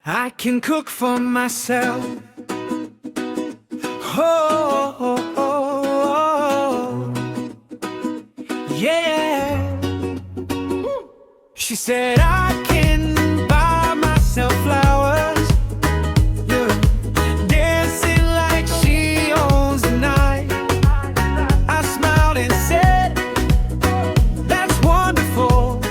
I can cook for myself. Oh, oh, oh, oh. Yeah. She said I can buy myself flowers. Yeah. Dancing like she owns the night. I smiled and said, that's wonderful.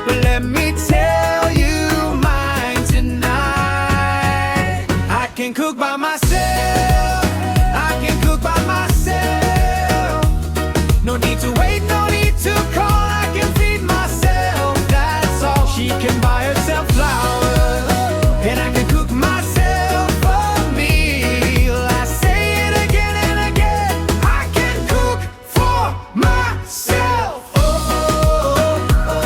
But let me tell you mine tonight. I can cook by myself. I can cook by myself. No need to wait, no need to call. I can feed myself, that's all. She can buy herself flowers, and I can cook myself a meal. I say it again and again, I can cook for myself. Oh, oh, oh, oh.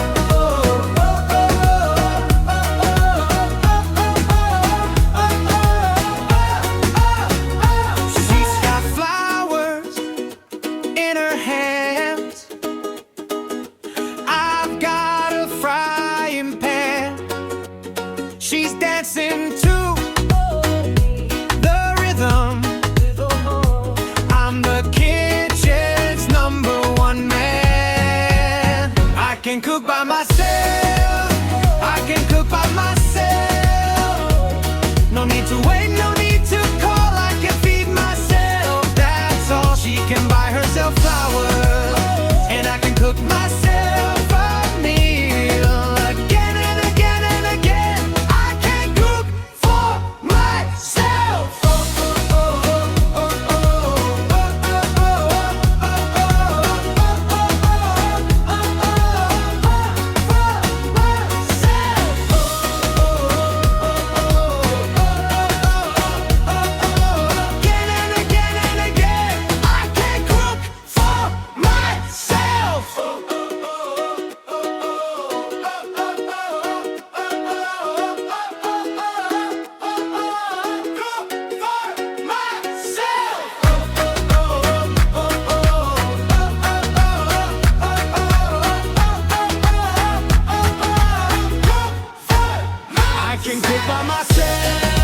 She's got flowers in her hands. I've got a frying pan. She's dancing to the rhythm. I'm the kitchen's #1 man. I can cook by myself. I can cook by myself. No need to wait, no need to call. I can feed myself, that's all. She can buy herself flowers, and I can cook myself a meal. Again and again and again, I can cook for myself. Oh, oh, oh, oh, oh, oh, oh, oh, again and again and again, I can cook for myself. I can cook by myself.